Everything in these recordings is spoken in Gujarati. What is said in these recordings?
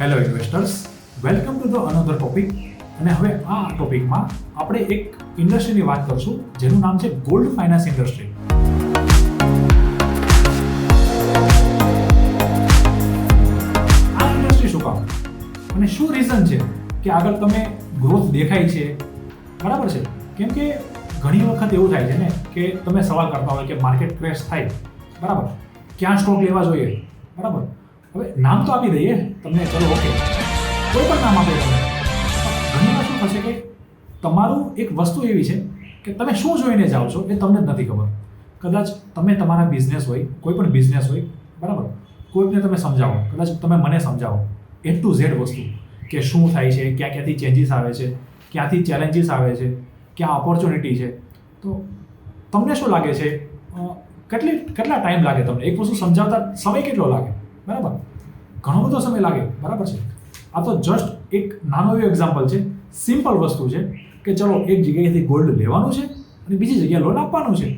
Hello investors, welcome to the another topic. અને હવે આ ટોપિકમાં આપણે એક ઇન્ડસ્ટ્રીની વાત કરશું જેનું નામ છે ગોલ્ડ ફાઇનાન્સ ઇન્ડસ્ટ્રી. આ ઇન્ડસ્ટ્રી શું કામ અને શું રીઝન છે કે આગળ તમે ગ્રોથ દેખાય છે, બરાબર છે? કેમ કે ઘણી વખત એવું થાય છે ને કે તમે સવાલ કરતા હોય કે માર્કેટ ક્રેશ થાય, બરાબર, ક્યાં સ્ટોક લેવા જોઈએ, બરાબર. હવે નામ તો આપી દઈએ તમને, ચલો ઓકે, કોઈ પણ નામ આપે તમે. ઘણી વાર શું થશે કે તમારું એક વસ્તુ એવી છે કે તમે શું જોઈને જાઓ છો એ તમને જ નથી ખબર. કદાચ તમે તમારા બિઝનેસ હોય, કોઈ પણ બિઝનેસ હોય, બરાબર, કોઈકને તમે સમજાવો, કદાચ તમે મને સમજાવો A to Z વસ્તુ કે શું થાય છે, ક્યાં ક્યાંથી ચેન્જીસ આવે છે, ક્યાંથી ચેલેન્જીસ આવે છે, ક્યાં ઓપોર્ચ્યુનિટી છે, તો તમને શું લાગે છે કેટલા ટાઈમ લાગે તમને એક વસ્તુ સમજાવતા? સમય કેટલો લાગે? બરાબર, ઘણો બધો સમય લાગે, બરાબર છે. આ તો જસ્ટ એક નાનો એવું એક્ઝામ્પલ છે, સિમ્પલ વસ્તુ છે કે ચલો એક જગ્યાએથી ગોલ્ડ લેવાનું છે અને બીજી જગ્યાએ લોન આપવાનું છે.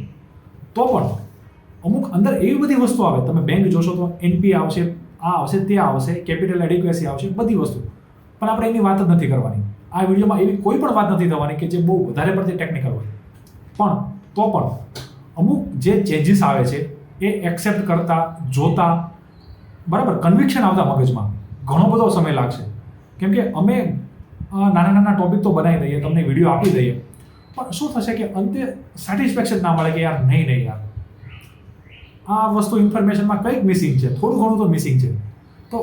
તો પણ અમુક અંદર એવી બધી વસ્તુ આવે, તમે બેંક જોશો તો NPA આવશે, આ આવશે, તે આવશે, કેપિટલ એડિક્વેસી આવશે, બધી વસ્તુ. પણ આપણે એની વાત જ નથી કરવાની. આ વિડીયોમાં એવી કોઈ પણ વાત નથી થવાની કે જે બહુ વધારે પડતી ટેકનિકલ હોય. પણ તો પણ અમુક જે ચેન્જીસ આવે છે એ એક્સેપ્ટ કરતા, જોતા, બરાબર, કન્વિક્શન આવતા મગજમાં ઘણો બધો સમય લાગશે. કેમ કે અમે નાના નાના ટોપિક તો બનાવી દઈએ, તમને વિડીયો આપી દઈએ, પણ શું થશે કે અંતે સેટિસ્ફેક્શન ના મળે કે યાર નહીં યાર, આ વસ્તુ ઇન્ફોર્મેશનમાં કંઈક મિસિંગ છે, થોડું ઘણું તો મિસિંગ છે. તો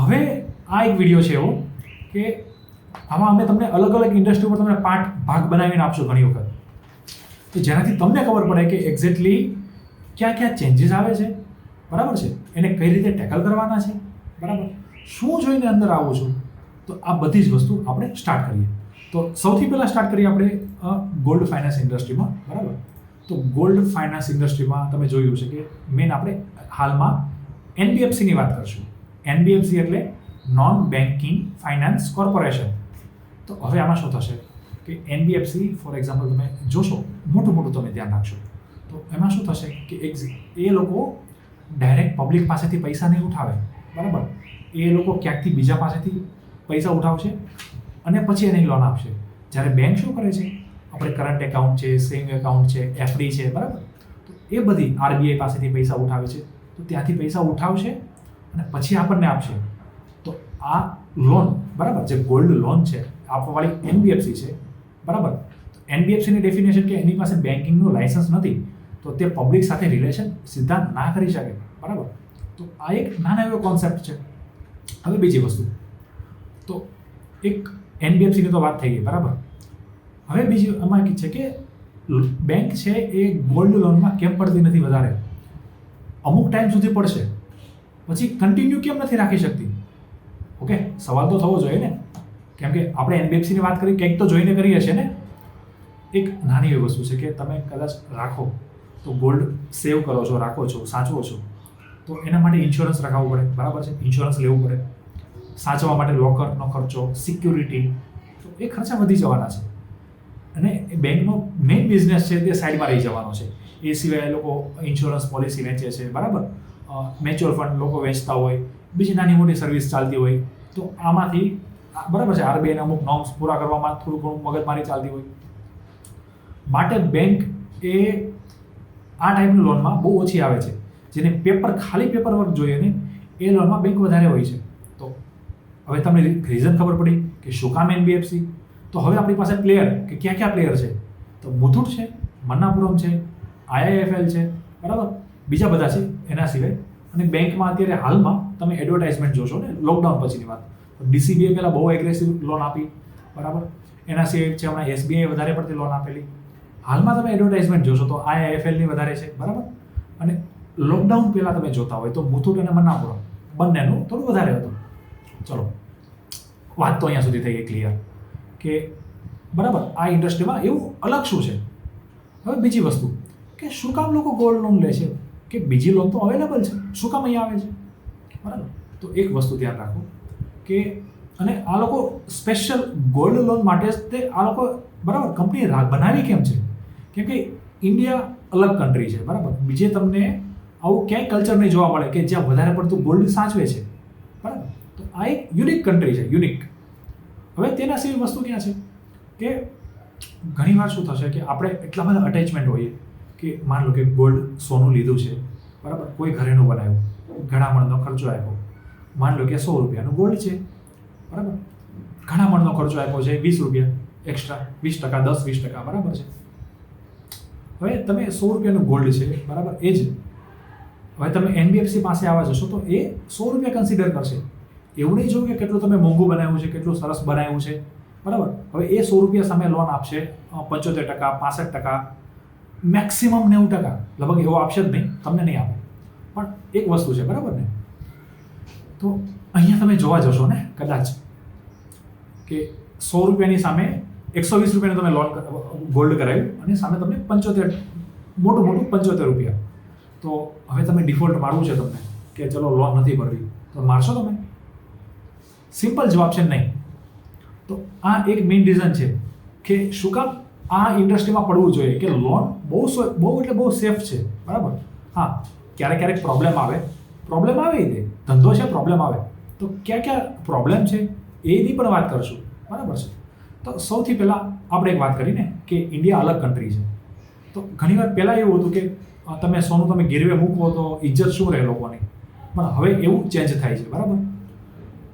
હવે આ એક વિડીયો છે એવો કે આમાં અમે તમને અલગ અલગ ઇન્ડસ્ટ્રી પર તમને ભાગ બનાવીને આપશું ઘણી વખત, તો જેનાથી તમને ખબર પડે કે એક્ઝેક્ટલી ક્યાં ક્યાં ચેન્જીસ આવે છે, બરાબર છે, એને કઈ રીતે ટેકલ કરવાના છે, બરાબર, શું જોઈને અંદર આવું છું. તો આ બધી જ વસ્તુ આપણે સ્ટાર્ટ કરીએ. તો સૌથી પહેલાં સ્ટાર્ટ કરીએ આપણે ગોલ્ડ ફાઇનાન્સ ઇન્ડસ્ટ્રીમાં, બરાબર. તો ગોલ્ડ ફાઇનાન્સ ઇન્ડસ્ટ્રીમાં તમે જોયું છે કે મેન આપણે હાલમાં NBFCની વાત કરશું. NBFC એટલે નોન બેન્કિંગ ફાઇનાન્સ કોર્પોરેશન. તો હવે આમાં શું થશે કે NBFC ફોર એક્ઝામ્પલ તમે જોશો, મોટું તમે ધ્યાન રાખશો, તો એમાં શું થશે કે એ લોકો ડાયરેક્ટ પબ્લિક પાસેથી પૈસા નહીં ઉઠાવે, બરાબર. એ લોકો ક્યાંકથી બીજા પાસેથી પૈસા ઉઠાવશે અને પછી એને લોન આપશે. જ્યારે બેંક શું કરે છે, આપણે કરંટ એકાઉન્ટ છે, સેવિંગ એકાઉન્ટ છે, FD છે, બરાબર, તો એ બધી RBI પાસેથી પૈસા ઉઠાવે છે, તો ત્યાંથી પૈસા ઉઠાવશે અને પછી આપણને આપશે. તો આ લોન, બરાબર, જે ગોલ્ડ લોન છે આપવાવાળી NBFC છે, બરાબર. NBFCની ડેફિનેશન કે એની પાસે બેન્કિંગનું લાયસન્સ નથી, તો તે પબ્લિક સાથે રિલેશન સીધા ના કરી શકે, બરાબર. તો આ એક નાના એવો કોન્સેપ્ટ છે. હવે બીજી વસ્તુ, તો એક NBFCની તો વાત થઈ ગઈ, બરાબર. હવે બીજી એમાં છે કે બેંક છે એ ગોલ્ડ લોનમાં કેમ પડતી નથી વધારે? અમુક ટાઈમ સુધી પડશે, પછી કન્ટિન્યુ કેમ નથી રાખી શકતી? ઓકે, સવાલ તો થવો જોઈએ ને, કેમ કે આપણે NBFCની વાત કરી, કંઈક તો જોઈને કરી હશે ને. એક નાની એવી વસ્તુ છે કે તમે કદાચ રાખો તો ગોલ્ડ સેવ કરો છો, રાખો છો, સાચવો છો, તો એના માટે ઇન્સ્યોરન્સ રખાવવું પડે, બરાબર છે, ઇન્સ્યોરન્સ લેવું પડે, સાચવવા માટે લોકરનો ખર્ચો, સિક્યુરિટી, તો એ ખર્ચા વધી જવાના છે. અને બેંકનો મેઇન બિઝનેસ છે તે સાઈડમાં રહી જવાનો છે. એ સિવાય લોકો ઇન્સ્યોરન્સ પોલિસી વેચે છે, બરાબર, મ્યુચ્યુઅલ ફંડ લોકો વેચતા હોય, બીજી નાની મોટી સર્વિસ ચાલતી હોય, તો આમાંથી, બરાબર છે, RBIના અમુક નોર્મ્સ પૂરા કરવામાં થોડું ઘણું મગજમારી ચાલતી હોય. માટે બેંક એ આ ટાઈપની લોનમાં બહુ ઓછી આવે છે. જેને ખાલી પેપર વર્ક જોઈએ ને એ લોનમાં બેંક વધારે હોય છે. તો હવે તમને રીઝન ખબર પડી કે શું કામ NBFC. તો હવે આપણી પાસે પ્લેયર કે ક્યાં પ્લેયર છે, તો મુથુટ છે, મન્નાપુરમ છે, IIFL છે, બરાબર, બીજા બધા છે એના સિવાય. અને બેંકમાં અત્યારે હાલમાં તમે એડવર્ટાઇઝમેન્ટ જોશો ને, લોકડાઉન પછીની વાત, DCBA પહેલાં બહુ એગ્રેસિવ લોન આપી, બરાબર. એના સિવાય છે હમણાં SBI વધારે પડતી લોન આપેલી. હાલમાં તમે એડવર્ટાઇઝમેન્ટ જોશો તો IIFLની વધારે છે, બરાબર. અને લોકડાઉન પહેલાં તમે જોતા હોય તો મુથુટ અને મન્નાપુરમ બંનેનું થોડું વધારે હતું. ચલો, વાત તો અહીંયા સુધી થઈ ગઈ ક્લિયર કે બરાબર આ ઇન્ડસ્ટ્રીમાં એવું અલગ શું છે. હવે બીજી વસ્તુ કે શું કામ લોકો ગોલ્ડ લોન લે છે, કે બીજી લોન તો અવેલેબલ છે, શું કામ અહીંયા આવે છે, બરાબર. તો એક વસ્તુ ધ્યાન રાખો કે અને આ લોકો સ્પેશિયલ ગોલ્ડ લોન માટે જ તે આ લોકો, બરાબર, કંપની બનાવી કેમ છે? કેમ કે ઇન્ડિયા અલગ કન્ટ્રી છે, બરાબર. બીજે તમને આવું ક્યાંય કલ્ચર નહીં જોવા મળે કે જ્યાં વધારે પડતું ગોલ્ડ સાચવે છે, બરાબર. તો આ એક યુનિક કન્ટ્રી છે, યુનિક. હવે તેના સિવાય વસ્તુ ક્યાં છે કે ઘણીવાર શું થશે કે આપણે એટલા બધા અટેચમેન્ટ હોઈએ કે માન લો કે ગોલ્ડ સોનું લીધું છે, બરાબર, કોઈ ઘરેનું બનાવ્યું, ઘણામણનો ખર્ચો આપ્યો, માન લો કે 100 રૂપિયાનું ગોલ્ડ છે, બરાબર, ઘણામણનો ખર્ચો આપ્યો છે 20 રૂપિયા એક્સ્ટ્રા, 20%, 10-20%, બરાબર છે. હવે તમે 100 રૂપિયાનું ગોલ્ડ છે, બરાબર, એ જ હવે તમે NBFC પાસે આવવા જશો તો એ 100 રૂપિયા કન્સિડર કરશે. એવું નહીં જોયું કે કેટલું તમે મોંઘું બનાવ્યું છે, કેટલું સરસ બનાવ્યું છે, બરાબર. હવે એ 100 રૂપિયા સામે લોન આપશે 75%, 65%, મેક્સિમમ 90%, લગભગ એવો આપશે જ નહીં, તમને નહીં આપે. પણ એક વસ્તુ છે, બરાબર ને, તો અહીંયા તમે જોવા જશો ને કદાચ કે 100 રૂપિયાની સામે 120 રૂપિયાનું તમે લોન ગોલ્ડ કરાવ્યું અને સામે તમને 75, મોટું 75 રૂપિયા. તો હવે તમે ડિફોલ્ટ મારવું છે તમને કે ચલો લોન નથી ભરવી, તો મારશો તમે? સિમ્પલ જવાબ છે નહીં. તો આ એક મેઇન રીઝન છે કે શું કામ આ ઇન્ડસ્ટ્રીમાં પડવું જોઈએ કે લોન બહુ સેફ છે, બરાબર. હા, ક્યારેક પ્રોબ્લેમ આવે દે, ધંધો છે, પ્રોબ્લેમ આવે તો ક્યાં પ્રોબ્લેમ છે એની પણ વાત કરશું, બરાબર છે. તો સૌથી પહેલાં આપણે એક વાત કરીને કે ઇન્ડિયા અલગ કન્ટ્રી છે. તો ઘણીવાર પહેલાં એવું હતું કે તમે સોનું તમે ગીરવે મૂકો તો ઇજ્જત શું રહે લોકોની, પણ હવે એવું ચેન્જ થાય છે, બરાબર.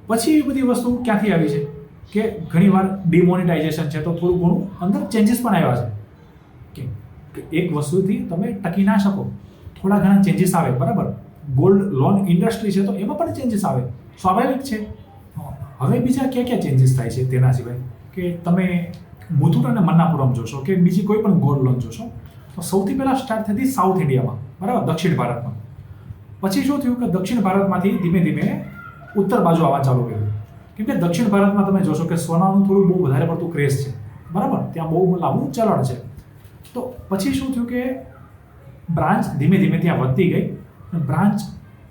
પછી એ બધી વસ્તુ ક્યાંથી આવી છે કે ઘણીવાર ડિમોનિટાઇઝેશન છે, તો થોડું ઘણું અંદર ચેન્જીસ પણ આવ્યા છે કે એક વસ્તુથી તમે ટકી ના શકો, થોડા ઘણા ચેન્જીસ આવે, બરાબર. ગોલ્ડ લોન ઇન્ડસ્ટ્રી છે તો એમાં પણ ચેન્જીસ આવે, સ્વાભાવિક છે. હવે બીજા ક્યાં ચેન્જીસ થાય છે તેના સિવાય કે તમે મુથુટ અને મન્નાપુરમ જોશો કે બીજી કોઈ પણ ગોલ્ડ લોન જોશો તો સૌથી પહેલાં સ્ટાર્ટ થતી સાઉથ ઇન્ડિયામાં, બરાબર, દક્ષિણ ભારતમાં. પછી શું થયું કે દક્ષિણ ભારતમાંથી ધીમે ધીમે ઉત્તર બાજુ આવવા ચાલુ કર્યું. કેમ કે દક્ષિણ ભારતમાં તમે જોશો કે સોનાનું થોડું બહુ વધારે પડતું ક્રેઝ છે, બરાબર, ત્યાં બહુ લાંબુ ચલણ છે. તો પછી શું થયું કે બ્રાન્ચ ધીમે ધીમે ત્યાં વધતી ગઈ અને બ્રાન્ચ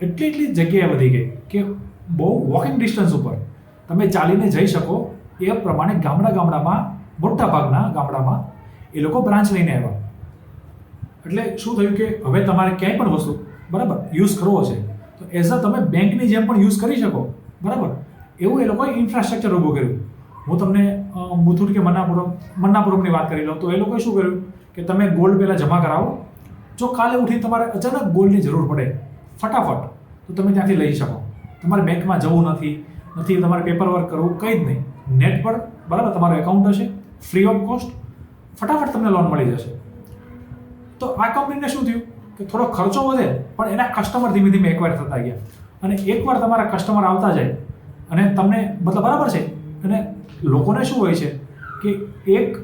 એટલી જગ્યાએ વધી ગઈ કે બહુ વોકિંગ ડિસ્ટન્સ ઉપર તમે ચાલીને જઈ શકો એ પ્રમાણે ગામડામાં મોટા ભાગના ગામડામાં એ લોકો બ્રાન્ચ લઈને આવ્યા. એટલે શું થયું કે હવે તમારે ક્યાંય પણ વસ્તુ, બરાબર, યુઝ કરવો છે તો એઝ અ તમે બેંકની જેમ પણ યુઝ કરી શકો, બરાબર. એવું એ લોકોએ ઇન્ફ્રાસ્ટ્રક્ચર ઊભું કર્યું. હું તમને મુથુટ કે મન્નાપુરમની વાત કરી લઉં તો એ લોકોએ શું કર્યું કે તમે ગોલ્ડ પહેલાં જમા કરાવો, જો કાલે ઉઠી તમારે અચાનક ગોલ્ડની જરૂર પડે ફટાફટ તો તમે ત્યાંથી લઈ શકો. તમારે બેંકમાં જવું નથી, તમારે પેપર વર્ક કરવું, કંઈ જ નહીં. નેટ પર, બરાબર, તમારું એકાઉન્ટ હશે, ફ્રી ઓફ કોસ્ટ, ફટાફટ તમને લોન મળી જશે. તો આ કંપનીને શું થયું કે થોડો ખર્ચો વધે પણ એના કસ્ટમર ધીમે ધીમે એક્વાયર થતા ગયા. અને એકવાર તમારા કસ્ટમર આવતા જાય અને તમને મતલબ બરાબર છે, અને લોકોને શું હોય છે કે એક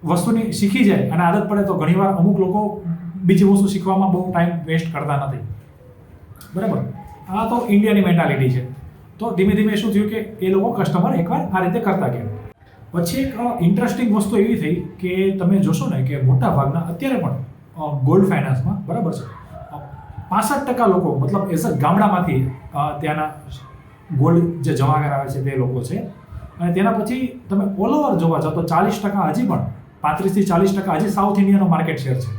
વસ્તુની શીખી જાય અને આદત પડે તો ઘણીવાર અમુક લોકો બીજી વસ્તુ શીખવામાં બહુ ટાઈમ વેસ્ટ કરતા નથી, બરાબર. આ તો ઇન્ડિયાની મેન્ટાલિટી છે. તો ધીમે ધીમે શું થયું કે એ લોકો કસ્ટમર એકવાર આ રીતે કરતા ગયા. પછી એક ઇન્ટરેસ્ટિંગ વસ્તુ એવી થઈ કે તમે જોશો ને કે મોટા ભાગના અત્યારે પણ ગોલ્ડ ફાઇનાન્સમાં, બરાબર છે, 65% લોકો મતલબ એઝ અ ગામડામાંથી ત્યાંના ગોલ્ડ જે જમા કરાવે છે તે લોકો છે. અને તેના પછી તમે ઓલ ઓવર જોવા જાઓ તો 40% હજી પણ 35 થી 40% હજી સાઉથ ઇન્ડિયાનો માર્કેટ શેર છે.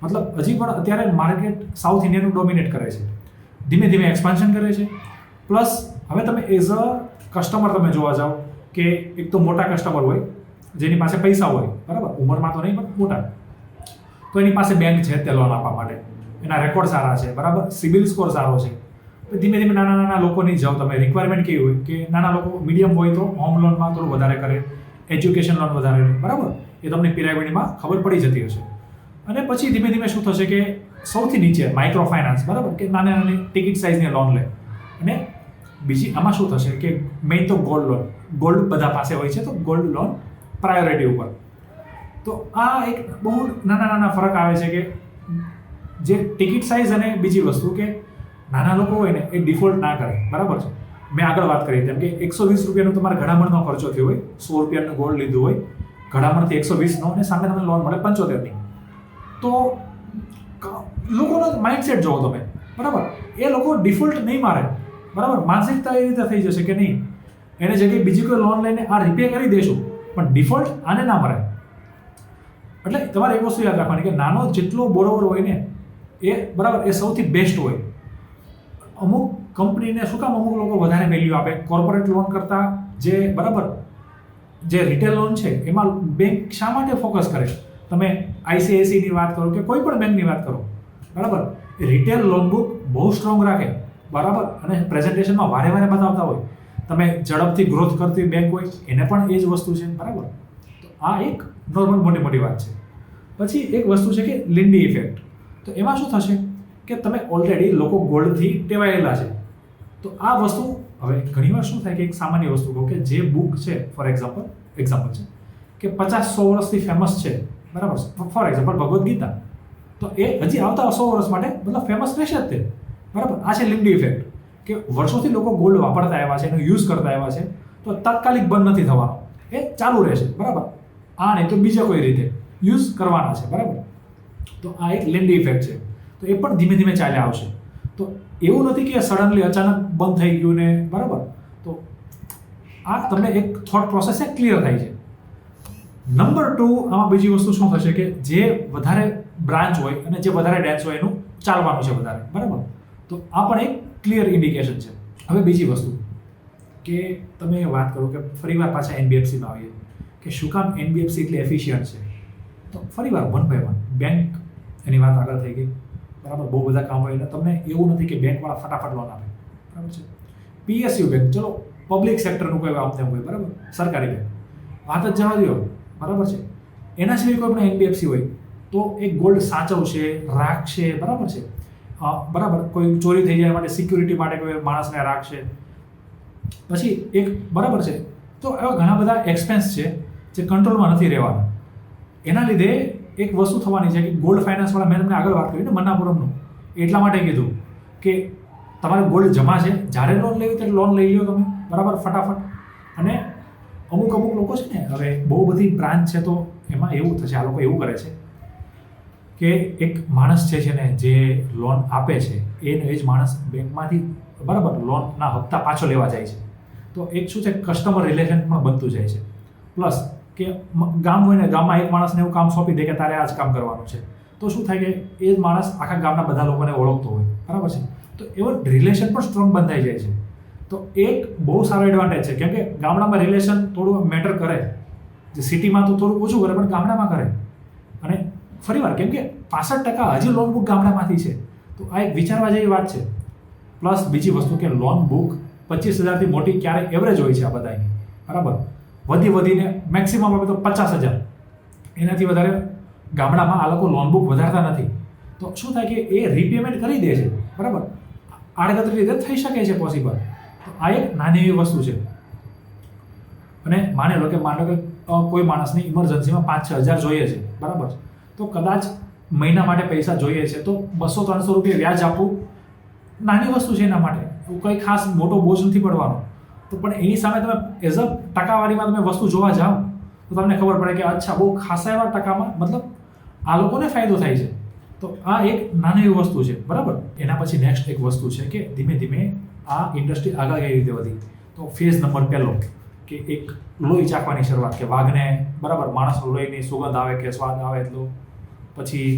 મતલબ હજી પણ અત્યારે માર્કેટ સાઉથ ઇન્ડિયાનું ડોમિનેટ કરે છે, ધીમે ધીમે એક્સપાન્શન કરે છે. પ્લસ હવે તમે એઝ અ કસ્ટમર તમે જોવા જાઓ કે એક તો મોટા કસ્ટમર હોય જેની પાસે પૈસા હોય, બરાબર, ઉંમરમાં તો નહીં પણ મોટા, તો એની પાસે બેંક છે તે લોન આપવા માટે, એના રેકોર્ડ સારા છે, બરાબર, સિબિલ સ્કોર સારો છે. ધીમે ધીમે નાના લોકોની જાઓ તમે, રિક્વાયરમેન્ટ કેવી હોય કે નાના લોકો મીડિયમ હોય તો હોમ લોનમાં થોડું વધારે કરે, એજ્યુકેશન લોન વધારે લે, બરાબર, એ તમને પિરામિડમાં ખબર પડી જતી હશે. અને પછી ધીમે ધીમે શું થશે કે સૌથી નીચે માઇક્રો ફાઇનાન્સ, બરાબર, કે નાની ટિકિટ સાઇઝની લોન લે. અને બીજી આમાં શું થશે કે મેઇન તો ગોલ્ડ લોન, ગોલ્ડ બધા પાસે હોય છે તો ગોલ્ડ લોન પ્રાયોરિટી ઉપર. તો આ એક બહુ નાના ફરક આવે છે કે જે ટિકિટ સાઇઝ અને બીજી વસ્તુ કે નાના લોકો હોય ને એ ડિફોલ્ટ ના કરે, બરાબર છે. મેં આગળ વાત કરી તેમ કે 120 રૂપિયાનો તમારે ઘડામણનો ખર્ચો થયો હોય, 100 રૂપિયાનું ગોલ્ડ લીધું હોય, ઘડામણથી 120નો અને સામે તમને લોન મળે 75ની. તો લોકોનો માઇન્ડસેટ જોવો તમે, બરાબર, એ લોકો ડિફોલ્ટ નહીં મારે, બરાબર. માનસિકતા એ રીતે થઈ જશે કે નહીં, એને જગ્યાએ બીજી કોઈ લોન લઈને આ રિપે કરી દેશું પણ ડિફોલ્ટ આને ના મરાય. એટલે તમારે એક વસ્તુ યાદ રાખવાની કે નાનો જેટલો બોરોવર હોય ને એ, બરાબર, એ સૌથી બેસ્ટ હોય. અમુક કંપનીને શું કામ અમુક લોકો વધારે વેલ્યુ આપે કોર્પોરેટ લોન કરતાં, જે બરાબર જે રિટેલ લોન છે એમાં બેંક શા માટે ફોકસ કરે? તમે આઈસીઆઈસીની વાત કરો કે કોઈ પણ બેંકની વાત કરો, બરાબર, રિટેલ લોન બુક બહુ સ્ટ્રોંગ રાખે, બરાબર, અને પ્રેઝન્ટેશનમાં વારે વારે બતાવતા હોય. તમે ઝડપથી ગ્રોથ કરતી બેંક હોય એને પણ એ જ વસ્તુ છે, બરાબર. તો આ એક નોર્મલ મોટી મોટી વાત છે. પછી એક વસ્તુ છે કે લિન્ડી ઇફેક્ટ. તો એમાં શું થશે કે તમે ઓલરેડી લોકો ગોલ્ડથી ટેવાયેલા છે. તો આ વસ્તુ હવે ઘણીવાર શું થાય કે એક સામાન્ય વસ્તુ કહું કે જે બુક છે, ફોર એક્ઝામ્પલ છે કે 50-100 વર્ષથી ફેમસ છે, બરાબર, ફોર એક્ઝામ્પલ ભગવદ્ ગીતા, તો એ હજી આવતા 100 વર્ષ માટે મતલબ ફેમસ રહેશે જ તે, બરાબર. આ છે લિન્ડી ઇફેક્ટ, કે વર્ષોથી લોકો ગોલ્ડ વાપરતા આવ્યા છે, એનો યુઝ કરતા આવ્યા છે, તો તાત્કાલિક બંધ નથી થવાનો, એ ચાલુ રહેશે, બરાબર. આ નહીં તો બીજા કોઈ રીતે યુઝ કરવાના છે, બરાબર. તો આ એક લિન્ડી ઇફેક્ટ છે. તો એ પણ ધીમે ધીમે ચાલ્યા આવશે. તો એવું નથી કે સડનલી અચાનક બંધ થઈ ગયું ને, બરાબર. તો આ તમને એક થોટ પ્રોસેસ ક્લિયર થાય છે. નંબર 2, આમાં બીજી વસ્તુ શું થશે કે જે વધારે બ્રાન્ચ હોય અને જે વધારે ડેન્સ હોય એનું ચાલવાનું છે વધારે, બરાબર. તો આ પણ એક ક્લિયર ઇન્ડિકેશન છે. હવે બીજી વસ્તુ કે તમે વાત કરો કે ફરીવાર પાછા એનબીએફસીમાં આવીએ કે શું કામ એનબીએફસી એટલી એફિશિયન્ટ છે. તો ફરીવાર 1 by 1 બેંક એની વાત આગળ થઈ ગઈ, બરાબર. બહુ બધા કામ હોય એટલે તમને એવું નથી કે બેંકવાળા ફટાફટ લોન આપે, બરાબર છે. પીએસયુ બેંક, ચલો પબ્લિક સેક્ટરનું કોઈ આમ તેમ હોય, બરાબર, સરકારી બેંક, વાત જ જવા દો, બરાબર છે. એના સિવાય કોઈ પણ એનબીએફસી હોય તો એ ગોલ્ડ સાચવશે, રાખશે, બરાબર છે, બરાબર. કોઈ ચોરી થઈ જાય માટે સિક્યુરિટી માટે કોઈ માણસને રાખશે. પછી એક, બરાબર છે. તો એવા ઘણા બધા એક્સપેન્સ છે જે કંટ્રોલમાં નથી રહેવાના. એના લીધે એક વસ્તુ થવાની છે કે ગોલ્ડ ફાઇનાન્સવાળા, મેં તમને આગળ વાત કરી ને મન્નાપુરમનું, એટલા માટે કીધું કે તમારે ગોલ્ડ જમા છે, જ્યારે લોન લેવી ત્યારે લોન લઈ લો તમે, બરાબર, ફટાફટ. અને અમુક લોકો છે ને, હવે બહુ બધી બ્રાન્ચ છે તો એમાં એવું થશે, આ લોકો એવું કરે છે કે એક માણસ છે ને જે લોન આપે છે એ જ માણસ બેંકમાંથી, બરાબર, લોનના હપ્તા પાછો લેવા જાય છે. તો એક શું છે, કસ્ટમર રિલેશન પણ બનતું જાય છે. પ્લસ કે ગામ હોય ને, ગામમાં એક માણસને એવું કામ સોંપી દે કે તારે આ જ કામ કરવાનું છે, તો શું થાય કે એ જ માણસ આખા ગામના બધા લોકોને ઓળખતો હોય, બરાબર છે. તો એવો રિલેશન પણ સ્ટ્રોંગ બંધાઈ જાય છે. તો એક બહુ સારો એડવાન્ટેજ છે, કેમ કે ગામડામાં રિલેશન થોડું મેટર કરે, જે સિટીમાં તો થોડું ઓછું કરે, પણ ગામડામાં કરે. અને ફરીવાર કેમ કે 65% હજી લોન બુક ગામડામાંથી છે, તો આ એક વિચારવા જેવી વાત છે. પ્લસ બીજી વસ્તુ કે લોન બુક 25,000થી મોટી ક્યારેક એવરેજ હોય છે આ બધાની, બરાબર. વધીને મેક્સિમમ આપે તો 50,000, એનાથી વધારે ગામડામાં આ લોકો લોન બુક વધારતા નથી. તો શું થાય કે એ રીપેમેન્ટ કરી દે છે, બરાબર, આડકતરી રીતે થઈ શકે છે પોસિબલ. તો આ એક નાની એવી વસ્તુ છે. અને માનો કે કોઈ માણસની ઇમરજન્સીમાં 5-6 હજાર જોઈએ છે, બરાબર, તો કદાચ મહિના માટે પૈસા જોઈએ છે, તો 200-300 રૂપિયા વ્યાજ આપવું નાની વસ્તુ છે એના માટે, કંઈ ખાસ મોટો બોજ નથી પડવાનો. તો પણ એની સામે તમે એઝ અ ટકાવારીમાં તમે વસ્તુ જોવા જાઓ તો તમને ખબર પડે કે અચ્છા, બહુ ખાસા એવા ટકામાં મતલબ આ લોકોને ફાયદો થાય છે. તો આ એક નાની એવી વસ્તુ છે, બરાબર. એના પછી નેક્સ્ટ એક વસ્તુ છે કે ધીમે ધીમે આ ઇન્ડસ્ટ્રી આગળ કઈ રીતે વધી. તો ફેઝ નંબર 1 કે એક લોહી ચાખવાની શરૂઆત, કે વાઘને, બરાબર, માણસનો લોહીની સુગંધ આવે કે સ્વાદ આવે એટલો પછી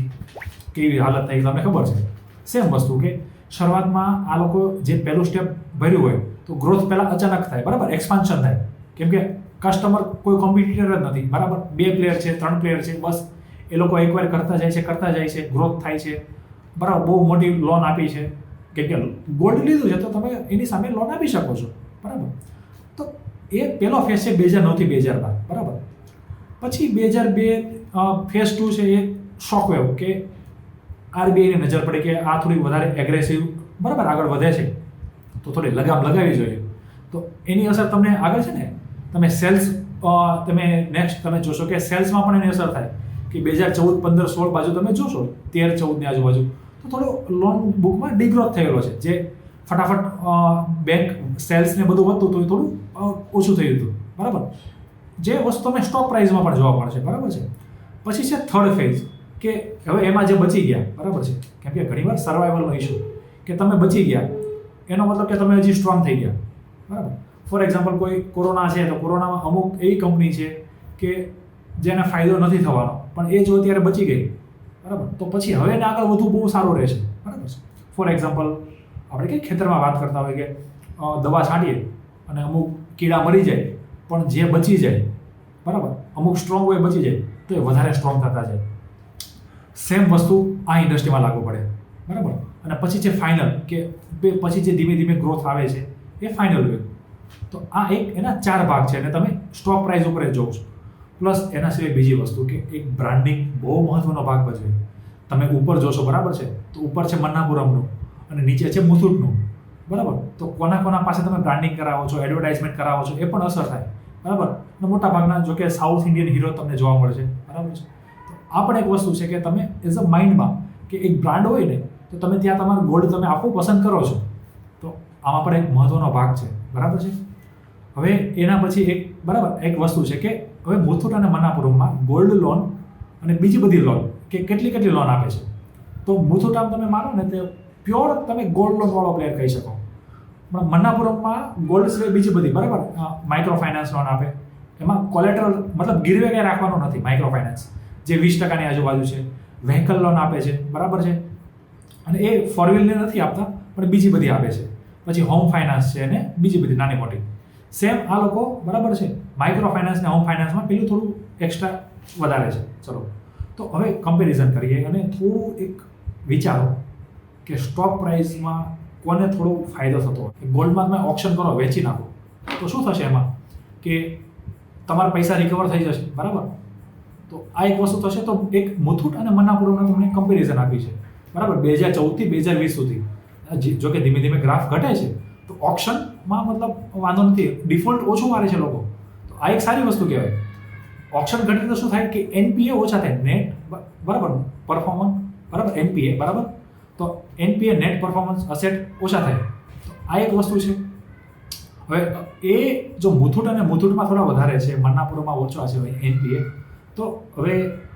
કેવી હાલત થઈ તમને ખબર છે. સેમ વસ્તુ કે શરૂઆતમાં આ લોકો જે પહેલું સ્ટેપ ભર્યું હોય તો ગ્રોથ પહેલાં અચાનક થાય, બરાબર, એક્સપાન્શન થાય, કેમ કે કસ્ટમર કોઈ કોમ્પિટિટર જ નથી, બરાબર. 2 પ્લેયર છે, 3 પ્લેયર છે, બસ એ લોકો એકવાર કરતા જાય છે, ગ્રોથ થાય છે, બરાબર. બહુ મોટી લોન આપી છે, કેમ કે ગોલ્ડ લીધું છે તો તમે એની સામે લોન આપી શકો છો, બરાબર. તો એ પહેલો ફેઝ છે 2009થી 2012, બરાબર. પછી 2002 ફેઝ 2 છે એ શોકવેવ, કે આરબીઆઈને નજર પડે કે આ થોડી વધારે એગ્રેસિવ, બરાબર, આગળ વધે છે, તો થોડી લગામ લગાવવી જોઈએ. તો એની અસર તમને આગળ છે ને, તમે સેલ્સ, તમે નેક્સ્ટ તમે જોશો કે સેલ્સમાં પણ એની અસર થાય કે 2014, 15, 16 બાજુ તમે જોશો, 13, 14ની આજુબાજુ તો થોડો લોન બુકમાં ડિગ્રોથ થયેલો છે, જે ફટાફટ બેંક સેલ્સને બધું વધતું હતું એ થોડું ઓછું થયું હતું, બરાબર. જે વસ્તુ તમે સ્ટોક પ્રાઇસમાં પણ જોવા મળશે, બરાબર છે. પછી છે થર્ડ ફેઝ, કે હવે એમાં જે બચી ગયા, બરાબર છે, કેમ કે ઘણીવાર સર્વાઈવલનો ઇશ્યુ કે તમે બચી ગયા એનો મતલબ કે તમે હજી સ્ટ્રોંગ થઈ ગયા, બરાબર. ફોર એક્ઝામ્પલ કોઈ કોરોના છે તો કોરોનામાં અમુક એવી કંપની છે કે જેને ફાયદો નથી થવાનો, પણ એ જો અત્યારે બચી ગઈ, બરાબર, તો પછી હવે એને આગળ વધવું બહુ સારું રહેશે, બરાબર છે. ફોર એક્ઝામ્પલ આપણે કે ખેતરમાં વાત કરતા હોય કે દવા છાંટીએ અને અમુક કીડા મરી જાય, પણ જે બચી જાય, બરાબર, અમુક સ્ટ્રોંગ હોય બચી જાય તો એ વધારે સ્ટ્રોંગ થતા જાય. સેમ વસ્તુ આ ઇન્ડસ્ટ્રીમાં લાગુ પડે, બરાબર. અને પછી છે ફાઇનલ, કે પછી જે ધીમે ધીમે ગ્રોથ આવે છે એ ફાઇનલ હોય. તો આ એક એના 4 ભાગ છે અને તમે સ્ટોક પ્રાઇસ ઉપર જ જોવો છો. પ્લસ એના સિવાય બીજી વસ્તુ કે એક બ્રાન્ડિંગ બહુ મહત્વનો ભાગ ભજવે. તમે ઉપર જોશો, બરાબર છે, તો ઉપર છે મન્નાપુરમનું અને નીચે છે મુથુટનું, બરાબર. તો કોના પાસે તમે બ્રાન્ડિંગ કરાવો છો, એડવર્ટાઇઝમેન્ટ કરાવો છો, એ પણ અસર થાય, બરાબર. અને મોટા ભાગના જો કે સાઉથ ઇન્ડિયન હીરો તમને જોવા મળે છે, બરાબર છે. તો આ પણ એક વસ્તુ છે કે તમે એઝ અ માઇન્ડમાં કે એક બ્રાન્ડ હોય ને તો તમે ત્યાં તમારું ગોલ્ડ તમે આપવું પસંદ કરો છો. તો આમાં પણ એક મહત્વનો ભાગ છે, બરાબર છે. હવે એના પછી એક, બરાબર, એક વસ્તુ છે કે હવે મુથુટ અને મન્નાપુરમમાં ગોલ્ડ લોન અને બીજી બધી લોન કે કેટલી લોન આપે છે. તો મુથુટ આમ તમે માનો ને તે પ્યોર તમે ગોલ્ડ લોન વાળો પ્લેયર કહી શકો. પણ મન્નાપુરમમાં ગોલ્ડ સિવાય બીજી બધી, બરાબર, માઇક્રો ફાઇનાન્સ લોન આપે. એમાં કોલેટરલ મતલબ ગીરવે કંઈ રાખવાનું નથી. માઇક્રો ફાઇનાન્સ જે 20%ની આજુબાજુ છે. વ્હીકલ લોન આપે છે, બરાબર છે, અને એ 4 વ્હીલને નથી આપતા પણ બીજી બધી આપે છે. પછી હોમ ફાઇનાન્સ છે અને બીજી બધી નાની મોટી. સેમ આ લોકો, બરાબર છે, માઇક્રો ફાઇનાન્સ અને હોમ ફાઇનાન્સમાં પેલું થોડું એક્સ્ટ્રા વધારે છે. ચલો, તો હવે કમ્પેરિઝન કરીએ અને થોડું એક વિચારો કે સ્ટોક પ્રાઇસમાં કોને થોડો ફાયદો થતો હોય. ગોલ્ડમાં તમે ઓપ્શન કરો, વેચી નાખો તો શું થશે એમાં કે તમારા પૈસા રિકવર થઈ જશે, બરાબર. તો આ એક વસ્તુ થશે. તો એક મુથુટ અને મન્નાપુરમના તમને કમ્પેરિઝન આપી છે, બરાબર, 2014 થી 2020 સુધી. જો કે ધીમે ધીમે ગ્રાફ ઘટે છે તો ઓપ્શનમાં મતલબ વાંધો નથી, ડિફોલ્ટ ઓછું મારે છે લોકો. તો આ એક સારી વસ્તુ કહેવાય. ઓપ્શન ઘટે તો શું થાય કે એનપીએ ઓછા થાય, નેટ, બરાબર, પરફોર્મન્સ, બરાબર, એનપીએ, બરાબર. તો એનપીએ નેટ પરફોર્મન્સ અસેટ ઓછા થાય. તો આ એક વસ્તુ છે. હવે એ જો મુથુટ અને મુથુટમાં થોડા વધારે છે, મન્નાપુરમમાં ઓછા છે એનપીએ, તો હવે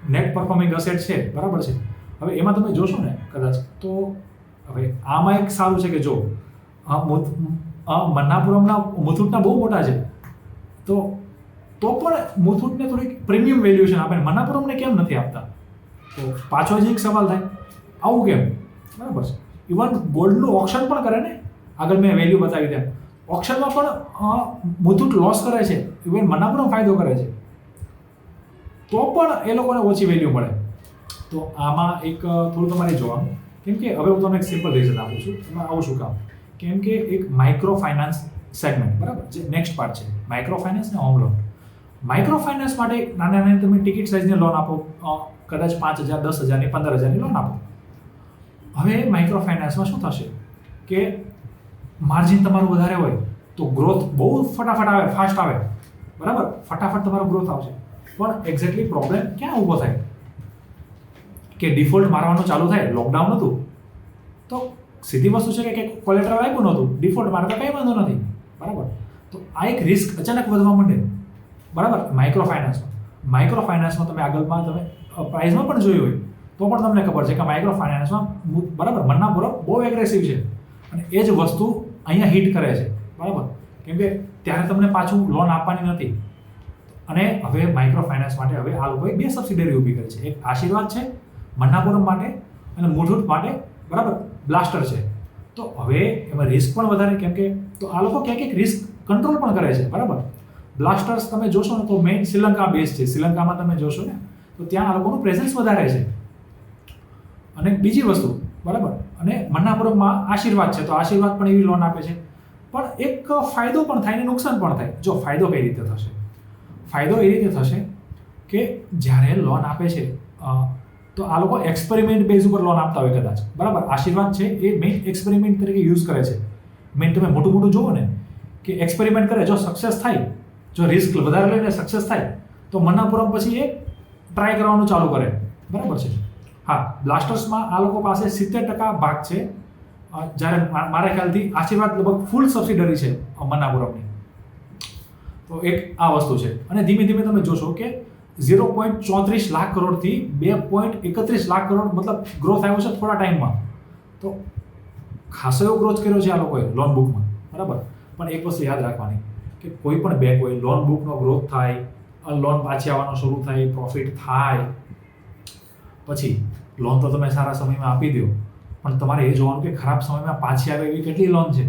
નેટ પરફોર્મિંગ અસેટ છે, બરાબર છે. હવે એમાં તમે જોશો ને કદાચ તો હવે આમાં એક સારું છે કે જો મન્નાપુરમના મુથુટના બહુ મોટા છે તો પણ મુથુટને થોડીક પ્રીમિયમ વેલ્યુએશન આપે, મન્નાપુરમને કેમ નથી આપતા? તો પાછો જ એક સવાલ થાય, આવું કેમ? બરાબર છે. ઇવન ગોલ્ડનું ઓપ્શન પણ કરે ને, આગળ મેં વેલ્યુ બતાવી તેમ ઓપ્શનમાં પણ મુથુટ લોસ કરે છે, ઇવન મન્નાપુરમ ફાયદો કરે છે, તો પણ એ લોકોને ઓછી વેલ્યુ મળે. તો આમાં એક થોડું તમારે જોવાનું, કેમ કે હવે હું તમને એક સિમ્પલ રીઝન આપું છું. એમાં આવું શું કામ? કેમ કે એક માઇક્રો ફાઇનાન્સ સેગમેન્ટ, બરાબર, જે નેક્સ્ટ પાર્ટ છે, માઇક્રો ફાઇનાન્સ ને હોમ લોન. માઇક્રો ફાઇનાન્સ માટે નાની તમે ટિકિટ સાઇઝની લોન આપો, કદાચ 5,000, 10,000, 15,000ની લોન આપો. હવે માઇક્રો ફાઇનાન્સમાં શું થશે કે માર્જિન તમારું વધારે હોય તો ગ્રોથ બહુ ફટાફટ આવે, ફાસ્ટ આવે, બરાબર, ફટાફટ તમારો ગ્રોથ આવશે. પણ એક્ઝેક્ટલી પ્રોબ્લેમ ક્યાં ઊભો થાય કે ડિફોલ્ટ મારવાનું ચાલુ થાય. લોકડાઉન હતું તો સીધી વસ્તુ છે કે કોલેટરલ આપ્યું નહોતું, ડિફોલ્ટ મારતા કંઈ વાંધો નથી, બરાબર. તો આ એક રિસ્ક અચાનક વધવા માંડે, બરાબર. માઇક્રો ફાઇનાન્સમાં તમે આગળમાં તમે પ્રાઇઝમાં પણ જોયું હોય તો પણ તમને ખબર છે કે માઇક્રો ફાઇનાન્સમાં, બરાબર, મન્નાપુરમ બહુ એગ્રેસિવ છે અને એ જ વસ્તુ અહીંયા હિટ કરે છે, બરાબર. કેમ કે ત્યારે તમને પાછું લોન આપવાની નથી. અને હવે માઇક્રો ફાઇનાન્સ માટે હવે આ લોકોએ 2 સબસિડરી ઊભી કરી છે. એક આશીર્વાદ છે મન્નાપુરમ માટે અને મુથુટ માટે, બરાબર, બ્લાસ્ટર છે. તો હવે એમાં રિસ્ક પણ વધારે, કેમ કે તો આ લોકો ક્યાંક રિસ્ક કંટ્રોલ પણ કરે છે, બરાબર. બ્લાસ્ટર્સ તમે જોશો ને તો મેઇન શ્રીલંકા બેઝ છે. શ્રીલંકામાં તમે જોશો ને તો ત્યાં આ લોકોનું પ્રેઝન્સ વધારે છે. અને બીજી વસ્તુ, બરાબર, અને મન્નાપુરમમાં આશીર્વાદ છે તો આશીર્વાદ પણ એવી લોન આપે છે. પણ એક ફાયદો પણ થાય ને નુકસાન પણ થાય. જો ફાયદો કઈ રીતે થશે? ફાયદો એ રીતે થશે કે જ્યારે લોન આપે છે તો આ લોકો એક્સપેરિમેન્ટ બેઝ ઉપર લોન આપતા હોય કદાચ, બરાબર. આશીર્વાદ છે એ મેઇન એક્સપેરિમેન્ટ તરીકે યુઝ કરે છે. મેઇન તમે મોટું જુઓ ને કે એક્સપેરિમેન્ટ કરે, જો સક્સેસ થાય, જો રિસ્ક વધારે લઈને સક્સેસ થાય તો મન્નાપુરમ પછી એ ટ્રાય કરવાનું ચાલુ કરે, બરાબર છે. હા, બ્લાસ્ટર્સમાં આ લોકો પાસે 70% ભાગ છે, જ્યારે મારા ખ્યાલથી આશીર્વાદ લગભગ ફૂલ સબસિડરી છે મન્નાપુરમની. તો એક આ વસ્તુ છે. અને ધીમે ધીમે તમે જોશો કે 0.34 લાખ કરોડથી 2.31 લાખ કરોડ મતલબ ગ્રોથ આવ્યો છે થોડા ટાઈમમાં. તો ખાસો એવો ગ્રોથ કર્યો છે આ લોકોએ લોન બુકમાં, બરાબર. પણ એક વસ્તુ યાદ રાખવાની કે કોઈ પણ બેંક હોય, લોન બુકનો ગ્રોથ થાય, લોન પાછી આવવાનો શરૂ થાય, પ્રોફિટ થાય, પછી લોન તો તમે સારા સમયમાં આપી દો, પણ તમારે એ જોવાનું કે ખરાબ સમયમાં પાછી આવે એવી કેટલી લોન છે.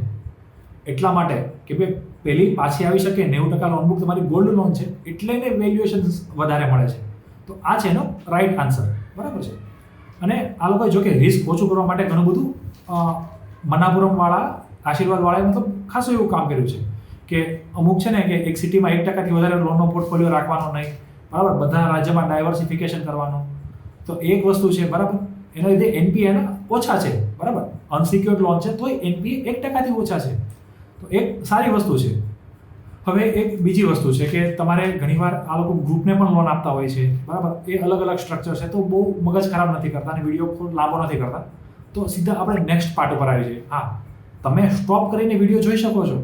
એટલા માટે કે ભાઈ પહેલી પાછી આવી શકે 90% લોન બુક તમારી ગોલ્ડ લોન છે એટલે એને વેલ્યુએશન વધારે મળે છે. તો આ છે એનો રાઈટ આન્સર, બરાબર છે. અને આ લોકોએ જો કે રિસ્ક ઓછું કરવા માટે ઘણું બધું મનાપુરમવાળા, આશીર્વાદવાળાએ મતલબ ખાસું એવું કામ કર્યું છે કે અમુક છે ને કે એક સિટીમાં 1%થી વધારે લોનનો પોર્ટફોલિયો રાખવાનો નહીં, બરાબર, બધા રાજ્યમાં ડાયવર્સિફિકેશન કરવાનું. તો એક વસ્તુ છે, બરાબર. એના લીધે એનપીએ ઓછા છે, બરાબર. અનસિક્યોર્ડ લોન છે તોય એનપીએ 1%થી ઓછા છે. તો એક સારી વસ્તુ છે. હવે એક બીજી વસ્તુ છે કે તમારે ઘણીવાર આ લોકો ગ્રુપને પણ લોન આપતા હોય છે, બરાબર. એ અલગ અલગ સ્ટ્રક્ચર છે, તો બહુ મગજ ખરાબ નથી કરતા અને વિડીયો લાંબો નથી કરતા. તો સીધા આપણે નેક્સ્ટ પાર્ટ ઉપર આવી જઈએ. હા, તમે સ્ટોપ કરીને વિડીયો જોઈ શકો છો.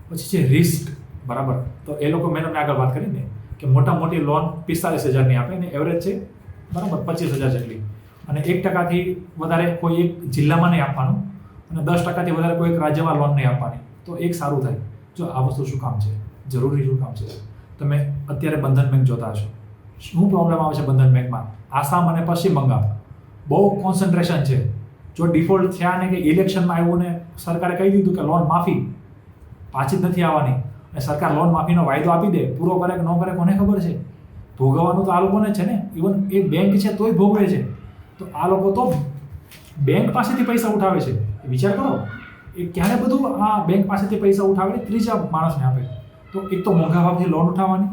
પછી છે રિસ્ક, બરાબર. તો એ લોકો મેં તમને આગળ વાત કરી ને કે મોટી લોન 45,000ની આપે ને એવરેજ છે, બરાબર, 25,000 જેટલી. અને 1%થી વધારે કોઈ એક જિલ્લામાં નહીં આપવાનું અને 10%થી વધારે કોઈ એક રાજ્યમાં લોન નહીં આપવાની. તો એક સારું થાય. જો આ વસ્તુ શું કામ છે, જરૂરી શું કામ છે. તમે અત્યારે બંધન બેંક જોતા હશો. શું પ્રોબ્લેમ આવે છે બંધન બેંકમાં? આસામ અને પશ્ચિમ બંગાળ બહુ કોન્સન્ટ્રેશન છે. જો ડિફોલ્ટ થયા ને કે ઇલેક્શનમાં આવ્યું ને સરકારે કહી દીધું કે લોન માફી પાછી જ નથી આવવાની, અને સરકાર લોન માફીનો વાયદો આપી દે, પૂરો કરે કે ન કરે કોને ખબર છે. ભોગવવાનું તો આ લોકોને છે ને. ઇવન એ બેંક છે તોય ભોગવે છે. તો આ લોકો તો બેંક પાસેથી પૈસા ઉઠાવે છે. વિચાર કરો, એ ક્યારે બધું આ બેંક પાસેથી પૈસા ઉઠાવે ત્રીજા માણસને આપે. તો એક તો મોંઘા ભાવથી લોન ઉઠાવવાની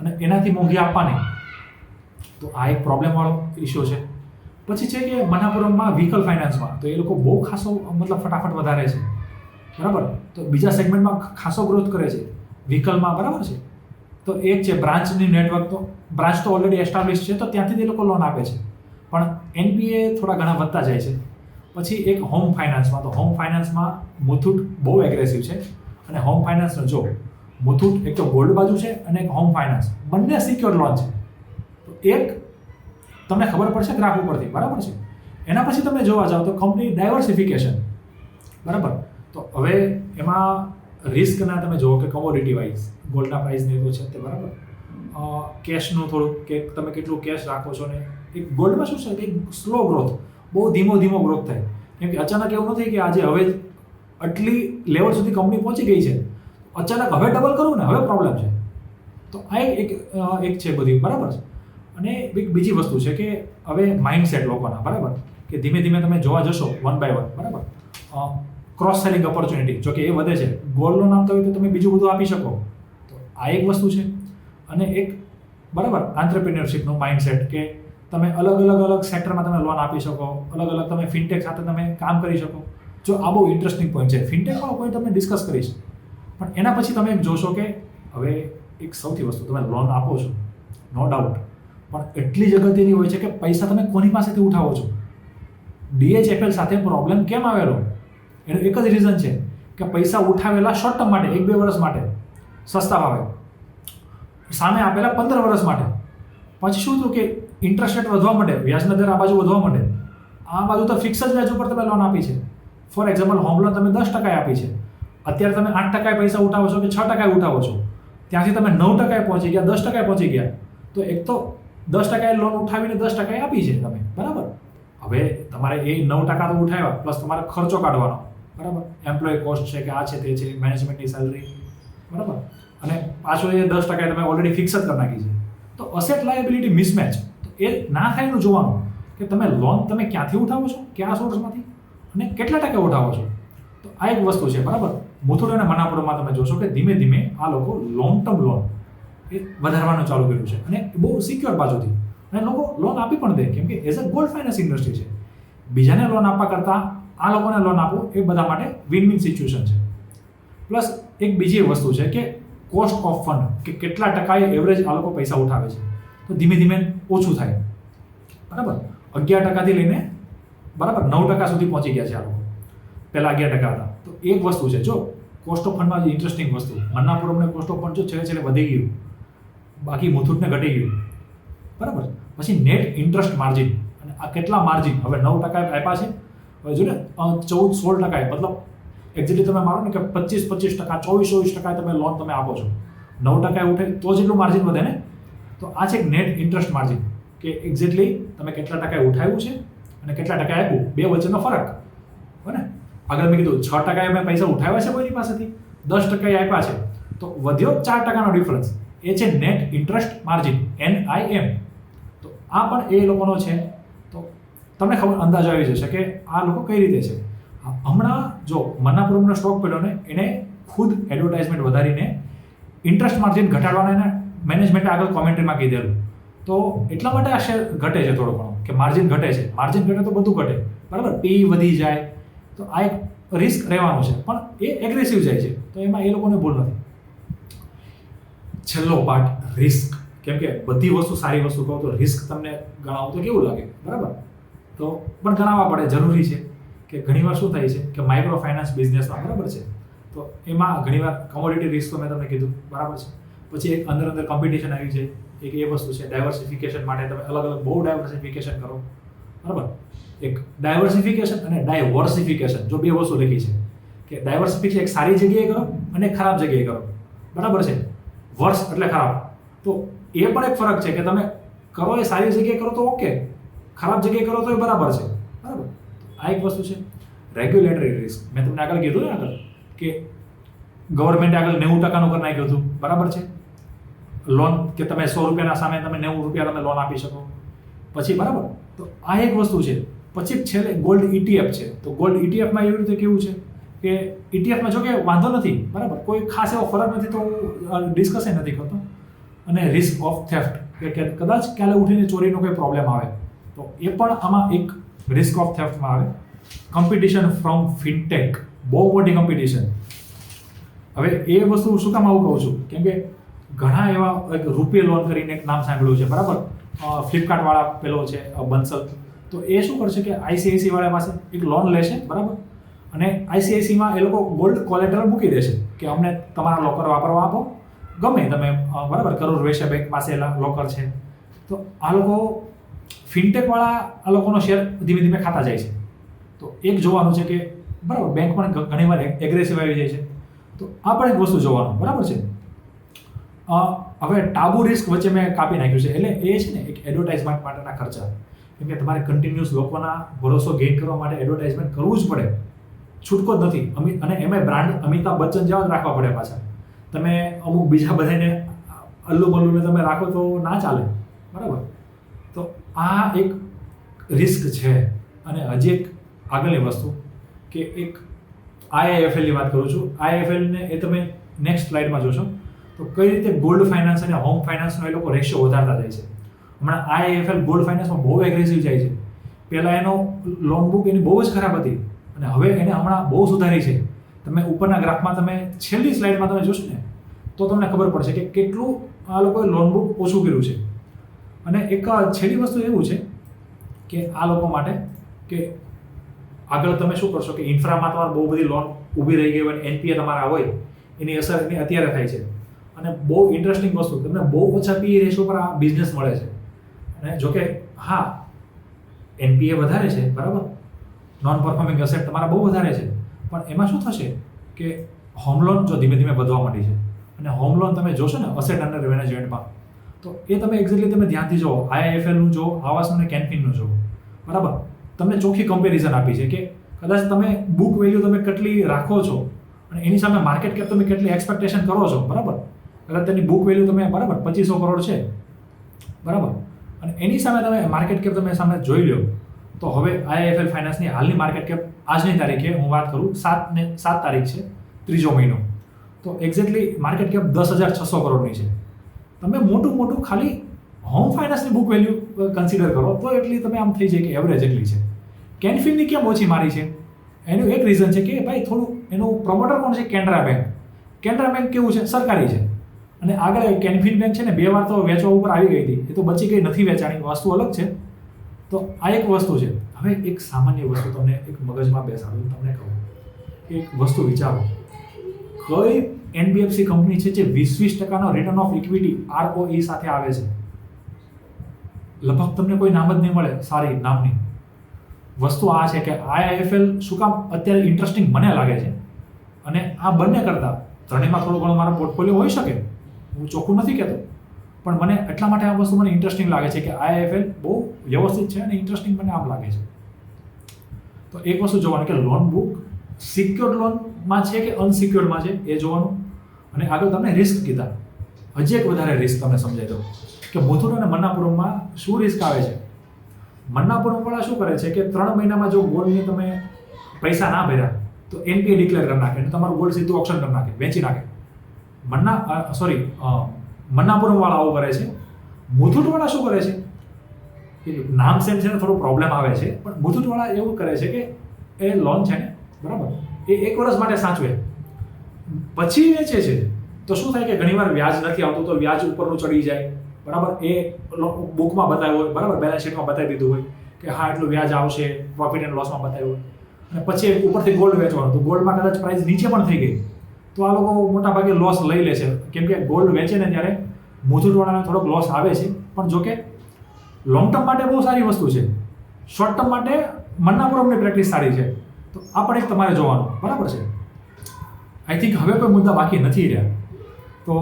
અને એનાથી મોંઘી આપવાની. તો આ એક પ્રોબ્લેમવાળો ઇસ્યુ છે. પછી છે કે મનાપુરમમાં વ્હીકલ ફાઇનાન્સમાં તો એ લોકો બહુ ખાસો મતલબ ફટાફટ વધારે છે, બરાબર. તો બીજા સેગમેન્ટમાં ખાસો ગ્રોથ કરે છે વ્હીકલમાં, બરાબર છે. તો એક છે બ્રાન્ચની નેટવર્ક. તો બ્રાન્ચ તો ઓલરેડી એસ્ટાબ્લિશ છે, તો ત્યાંથી એ લોકો લોન આપે છે. પણ એનપીએ થોડા ઘણા વધતા જાય છે. પછી એક હોમ ફાઇનાન્સમાં. તો હોમ ફાઇનાન્સમાં મુથુટ બહુ એગ્રેસિવ છે. અને હોમ ફાઇનાન્સનો જો મુથુટ એક તો ગોલ્ડ બાજુ છે અને એક હોમ ફાઇનાન્સ, બંને સિક્યોર લોન છે. તો એક તમને ખબર પડશે ગ્રાફ ઉપરથી, બરાબર છે. એના પછી તમે જોવા જાઓ તો કંપની ડાયવર્સિફિકેશન, બરાબર. તો હવે એમાં રિસ્કના તમે જુઓ કે કમોડિટી વાઇઝ ગોલ્ડના પ્રાઇસને તો છે તે, બરાબર. કેશનું થોડુંક કે તમે કેટલું કેશ રાખો છો ને. એક ગોલ્ડમાં શું છે કે સ્લો ગ્રોથ, બહુ ધીમો ગ્રોથ થાય. કેમ કે અચાનક એવું નથી કે આજે હવે આટલી લેવલ સુધી કંપની પહોંચી ગઈ છે, અચાનક હવે ડબલ કરવું ને હવે પ્રોબ્લેમ છે. તો આ એક છે બધી, બરાબર છે. અને એક બીજી વસ્તુ છે કે હવે માઇન્ડસેટ લોકોના, બરાબર, કે ધીમે ધીમે તમે જોવા જશો 1 by 1, બરાબર. ક્રોસ સેલિંગ ઓપોર્ચ્યુનિટી જો કે એ વધે છે. ગોલ્ડ લોન આપતા હોય તો તમે બીજું બધું આપી શકો. તો આ એક વસ્તુ છે. અને એક, બરાબર, આંત્રપ્રિન્યોરશિપનું માઇન્ડસેટ કે તમે અલગ સેક્ટરમાં તમે લોન આપી શકો, અલગ તમે ફિનટેક સાથે તમે કામ કરી શકો. જો આ બહુ ઇન્ટરેસ્ટિંગ પોઈન્ટ છે. ફિનટેકવાળો પોઈન્ટ તમે ડિસ્કસ કરીશ. પણ એના પછી તમે જોશો કે હવે એક સૌથી વસ્તુ, તમે લોન આપો છો નો ડાઉટ, પણ એટલી જ અગત્યની હોય છે કે પૈસા તમે કોની પાસેથી ઉઠાવો છો. DHFL સાથે પ્રોબ્લેમ કેમ આવેલો? એનું એક જ રીઝન છે કે પૈસા ઉઠાવેલા શોર્ટ ટર્મ માટે 1-2 વર્ષ માટે સસ્તા ભાવે, સામે આપેલા 15 વર્ષ માટે. પછી શું થયું કે ઇન્ટરેસ્ટ રેટ વધવા માંડે, વ્યાજના દર આ બાજુ વધવા માંડે. આ બાજુ તો ફિક્સ જ વ્યાજ ઉપર તમે લોન આપી છે. ફોર એક્ઝામ્પલ, હોમ લોન તમે 10% આપી છે, અત્યારે તમે 8% પૈસા ઉઠાવો છો કે 6% ઉઠાવો છો, ત્યાંથી તમે 9% પહોંચી ગયા, 10% પહોંચી ગયા. તો એક તો 10% લોન ઉઠાવીને 10% આપી છે તમે, બરાબર. હવે તમારે એ 9% તો ઉઠાવ્યા, પ્લસ તમારે ખર્ચો કાઢવાનો, બરાબર. એમ્પ્લોય કોસ્ટ છે કે આ છે તે છે, મેનેજમેન્ટની સેલરી, બરાબર. અને પાછો એ 10% તમે ઓલરેડી ફિક્સ જ કરી નાખી છે. તો અસેટ લાયબિલિટી મિસમેચ. તો એ ના થાય એનું જોવાનું કે તમે લોન તમે ક્યાંથી ઉઠાવો છો, કયા સોર્સમાંથી અને કેટલા ટકા ઉઠાવો છો. તો આ એક વસ્તુ છે, બરાબર. મુથુટ અને મનાપુરમમાં તમે જોશો કે ધીમે ધીમે આ લોકો લોંગ ટર્મ લોન એ વધારવાનું ચાલુ કર્યું છે અને બહુ સિક્યોર બાજુથી. અને લોકો લોન આપી પણ દે, કેમ કે as a gold finance industry છે. બીજાને લોન આપવા કરતાં આ લોકોને લોન આપવું એ બધા માટે વિન-વિન સિચ્યુએશન છે. પ્લસ એક બીજી વસ્તુ છે કે કોસ્ટ ઓફ ફંડ, કે કેટલા ટકાએ એવરેજ આ લોકો પૈસા ઉઠાવે છે. તો ધીમે ધીમે ઓછું થાય, બરાબર. 11%થી લઈને, બરાબર, 9% સુધી પહોંચી ગયા છે આ લોકો. પહેલાં 11% હતા. તો એક વસ્તુ છે, જો કોસ્ટ ઓફ ફંડમાં જે ઇન્ટરેસ્ટિંગ વસ્તુ, મન્નાપુરમને કોસ્ટ ઓફ ફંડ જો છેલ્લે વધી ગયું, બાકી મુથુટને ઘટી ગયું, બરાબર. પછી નેટ ઇન્ટરેસ્ટ માર્જિન, અને આ કેટલા માર્જિન હવે 9% આપ્યા છે. હવે જો ને 14-16%, મતલબ એક્ઝેક્ટલી તમે માનો ને કે 25%, 24% તમે લોન તમે આપો છો, 9% ઉઠે તો જેટલું માર્જિન વધે ને. તો આ છે નેટ ઇન્ટરેસ્ટ માર્જિન, કે એક્ઝેક્ટલી તમે કેટલા ટકા ઉઠાવ્યું છે અને કેટલા ટકા આપ્યું, બે વચ્ચેનો ફરક હોય ને. આગળ મેં કીધું 6% મેં પૈસા ઉઠાવ્યા છે કોઈની પાસેથી, 10% આપ્યા છે, તો વધ્યો 4%નો ડિફરન્સ. એ છે નેટ ઇન્ટરેસ્ટ માર્જિન, NIM. તો આ પણ એ લોકોનો છે. તો તમને ખબર અંદાજો આવી જશે કે આ લોકો કઈ રીતે છે. હમણાં જો મન્નાપુરમનો સ્ટોક પડ્યો ને, એને ખુદ એડવર્ટાઇઝમેન્ટ વધારીને ઇન્ટરેસ્ટ માર્જિન ઘટાડવાના એને મેનેજમેન્ટે આગળ કોમેન્ટરીમાં કીધેલું. તો એટલા માટે આ શેર ઘટે છે થોડો ઘણો, કે માર્જિન ઘટે છે. માર્જિન ઘટે તો બધું ઘટે, બરાબર. પી વધી જાય તો આ એક રિસ્ક રહેવાનું છે, પણ એ એગ્રેસિવ જાય છે, તો એમાં એ લોકોને ભૂલ નથી. છેલ્લો પાર્ટ રિસ્ક. કેમ કે બધી વસ્તુ સારી વસ્તુ કહું તો રિસ્ક તમને ગણાવો તો કેવું લાગે, બરાબર. તો પણ ગણાવવા પડે, જરૂરી છે. કે ઘણીવાર શું થાય છે કે માઇક્રો ફાઇનાન્સ બિઝનેસમાં, બરાબર છે, તો એમાં ઘણીવાર કમોડિટી રિસ્ક તો મેં તમને કીધું, બરાબર છે. પછી એક અંદર કોમ્પિટિશન આવી જાય, એક એ વસ્તુ છે. ડાયવર્સિફિકેશન માટે તમે અલગ બહુ ડાયવર્સિફિકેશન કરો, બરાબર. એક ડાયવર્સિફિકેશન અને ડાયવર્સિફિકેશન, જો બે વસ્તુ લખી છે કે ડાયવર્સિફિકેશન એક સારી જગ્યાએ કરો અને એક ખરાબ જગ્યાએ કરો, બરાબર છે. વર્સ એટલે ખરાબ. તો એ પણ એક ફરક છે કે તમે કરો એ સારી જગ્યાએ કરો તો ઓકે, ખરાબ જગ્યાએ કરો તો એ બરાબર છે, બરાબર. આ એક વસ્તુ છે. રેગ્યુલેટરી રિસ્ક, મેં તમને આગળ કીધું ને આગળ કે ગવર્મેન્ટે આગળ 90%નું કરી નાખ્યું હતું, બરાબર છે. લોન કે તમે 100 રૂપિયાના સામે તમે 90 રૂપિયા તમે લોન આપી શકો પછી, બરાબર. તો આ એક વસ્તુ છે. પછી છેલ્લે ગોલ્ડ ETF છે. તો ગોલ્ડ ETFમાં એવી રીતે કેવું છે કે ETFમાં જો કે વાંધો નથી, બરાબર, કોઈ ખાસ એવો ફરક નથી, તો ડિસ્કસ નથી કરતો. અને રિસ્ક ઓફ થેફ્ટ, કે કદાચ કાલે ઉઠીને ચોરીનો કોઈ પ્રોબ્લેમ આવે તો એ પણ આમાં એક રિસ્ક ઓફ થેફ્ટમાં આવે. કોમ્પિટિશન ફ્રોમ ફિનટેક, બહુ મોટી કોમ્પિટિશન. હવે એ વસ્તુ શું કામ આવું કહું છું, કેમ કે ઘણા એવા એક રૂપે લોન કરીને એક નામ સાંભળ્યું છે, બરાબર. ફ્લિપકાર્ટવાળા પેલો છે બંસલ. તો એ શું કરશે કે ICICI વાળા પાસે એક લોન લેશે, બરાબર. અને ICICIમાં એ લોકો ગોલ્ડ કોલેટરલ મૂકી દેશે કે અમને તમારા લોકર વાપરવા આપો, ગમે તમે, બરાબર. કરોડ વૈશ્ય બેંક પાસે લોકર છે. તો આ લોકો ફિનટેકવાળા આ લોકોનો શેર ધીમે ધીમે ખાતા જાય છે. તો એક જોવાનું છે કે બરાબર, બેંક પણ ઘણીવાર એગ્રેસિવ આવી જાય છે. તો આ પણ એક વસ્તુ જોવાનું, બરાબર છે. હવે ટાબુ રિસ્ક વચ્ચે મેં કાપી નાખ્યું છે. એટલે એ છે ને એક એડવર્ટાઇઝમેન્ટ માટેના ખર્ચા. કેમ કે તમારે કન્ટિન્યુઅસ લોકોના ભરોસો ગેઇન કરવા માટે એડવર્ટાઇઝમેન્ટ કરવું જ પડે, છૂટકો જ નથી. અને એમાં બ્રાન્ડ અમિતાભ બચ્ચન જેવા જ રાખવા પડે પાછા. તમે અમુક બીજા બધાને અલ્લુ બલ્લુને તમે રાખો તો ના ચાલે, બરાબર. તો આ એક રિસ્ક છે. અને હજી એક આગળની વસ્તુ કે એક IIFLની વાત કરું છું. IIFLને એ તમે નેક્સ્ટ સ્લાઇડમાં જોશો તો કઈ રીતે ગોલ્ડ ફાઇનાન્સ અને હોમ ફાઇનાન્સનો એ લોકો રેશિયો વધારતા જાય છે. હમણાં IIFL ગોલ્ડ ફાઇનાન્સમાં બહુ એગ્રેસિવ જાય છે. પહેલાં એનો લોન બુક એની બહુ જ ખરાબ હતી અને હવે એને હમણાં બહુ સુધારી છે. તમે ઉપરના ગ્રાફમાં તમે છેલ્લી સ્લાઇડમાં તમે જોશો ને તો તમને ખબર પડશે કે કેટલું આ લોકોએ લોન બુક ઓછું કર્યું છે. અને એક છેલ્લી વસ્તુ એવું છે કે આ લોકો માટે કે આગળ તમે શું કરશો કે ઇન્ફ્રામાં તમારે બહુ બધી લોન ઊભી રહી ગઈ હોય, NPA તમારા હોય, એની અસર એની અત્યારે થાય છે. અને બહુ ઇન્ટરેસ્ટિંગ વસ્તુ, તમને બહુ ઓછા PE રેશિયો પર આ બિઝનેસ મળે છે. અને જોકે હા, NPA વધારે છે, બરાબર, નોન પરફોર્મિંગ એસેટ તમારા બહુ વધારે છે, પણ એમાં શું થશે કે હોમ લોન જો ધીમે ધીમે વધવા માંડી છે. અને હોમ લોન તમે જોશો ને અસેટ અંડર મેનેજમેન્ટમાં, તો એ તમે એક્ઝેક્ટલી તમે ધ્યાનથી જુઓ, IIFLનું જુઓ, આવાસનું અને કેનફિનનું જુઓ, બરાબર. તમને ચોખ્ખી કમ્પેરિઝન આપી છે કે કદાચ તમે બુક વેલ્યુ તમે કેટલી રાખો છો અને એની સામે માર્કેટ કેપ તમે કેટલી એક્સપેક્ટેશન કરો છો, બરાબર. કદાચ તેની બુક વેલ્યુ તમે બરાબર 2500 કરોડ છે, બરાબર, અને એની સામે તમે માર્કેટ કેપ તમે સામે જોઈ લો તો હવે IIFL ફાઇનાન્સની હાલની માર્કેટ કેપ આજની તારીખે હું વાત કરું 7 તારીખ છે, 3જો મહિનો, તો એક્ઝેક્ટલી માર્કેટ કેપ 10,600 કરોડની છે. તમે મોટું ખાલી હોમ ફાઇનાન્સની બુક વેલ્યુ કન્સિડર કરો તો એટલી તમે આમ થઈ જાય કે એવરેજ એટલી છે. કેનફિનની કેમ ઓછી મારી છે? એનું એક રીઝન છે કે ભાઈ થોડું એનું પ્રમોટર કોણ છે? કેનરા બેંક. કેનરા બેંક કેવું છે? સરકારી છે. અને આગળ કેનફિન બેંક છે ને 2 વાર તો વેચવા ઉપર આવી ગઈ હતી, એ તો બચી ગઈ, નથી વેચાણી, વસ્તુ અલગ છે. તો આ એક વસ્તુ છે. હવે એક સામાન્ય વસ્તુ તમને એક મગજમાં બેસાડું, તમને કહું એક વસ્તુ વિચારો, કઈ NBFC કંપની છે જે 20% રિટર્ન ઓફ ઇક્વિટી ROE સાથે આવે છે? લગભગ તમને કોઈ નામ જ નહીં મળે સારી નામની. વસ્તુ આ છે કે IIFL શું કામ અત્યારે ઇન્ટરેસ્ટિંગ મને લાગે છે, અને આ બંને કરતાં ત્રણેયમાં થોડો ઘણો મારો પોર્ટફોલિયો હોઈ શકે, હું ચોખ્ખું નથી કહેતો, પણ મને એટલા માટે આ વસ્તુ મને ઇન્ટરેસ્ટિંગ લાગે છે કે IIFL બહુ વ્યવસ્થિત છે અને ઇન્ટરેસ્ટિંગ મને આમ લાગે છે. તો એક વસ્તુ જોવાનું કે લોન બુક સિક્યોર્ડ લોનમાં છે કે અનસિક્યોર્ડમાં છે એ જોવાનું. અને આગળ તમને રિસ્ક કીધા, હજી એક વધારે રિસ્ક તમને સમજાવી દઉં કે મુથુટ અને મન્નાપુરમમાં શું રિસ્ક આવે છે. મન્નાપુરમવાળા શું કરે છે કે 3 મહિનામાં જો ગોલ્ડની તમે પૈસા ના ભર્યા તો એનપીએ ડિક્લેર કરી નાખે અને તમારું ગોલ્ડ સીધું ઓપ્શન કરી નાખે, વેચી નાખે. મન્નાપુરમવાળા આવું કરે છે. મુથુટવાળા શું કરે છે, નામ સેમ છે ને થોડો પ્રોબ્લેમ આવે છે, પણ મુથુટવાળા એવું કરે છે કે એ લોન છે ને બરાબર એ 1 વર્ષ માટે સાચવે, પછી વેચે છે. તો શું થાય કે ઘણીવાર વ્યાજ નથી આવતું તો વ્યાજ ઉપરનું ચડી જાય, બરાબર. એ બુકમાં બતાવ્યું હોય, બરાબર, બેલેન્સ શીટમાં બતાવી દીધું હોય કે હા એટલું વ્યાજ આવશે, પ્રોફિટ એન્ડ લોસમાં બતાવ્યું હોય, અને પછી ઉપરથી ગોલ્ડ વેચવાનું, તો ગોલ્ડમાં કદાચ પ્રાઇસ નીચે પણ થઈ ગઈ તો આ લોકો મોટા ભાગે લોસ લઈ લે છે. કેમ કે ગોલ્ડ વેચે ને ત્યારે મુથુટવાળાને થોડોક લોસ આવે છે, પણ જો કે લોંગ ટર્મ માટે બહુ સારી વસ્તુ છે. શોર્ટ ટર્મ માટે મન્નાપુરમની પ્રેક્ટિસ સારી છે. તો આ પણ એક તમારે જોવાનું, બરાબર છે. આઈ થિંક હવે કોઈ મુદ્દા બાકી નથી રહ્યા. તો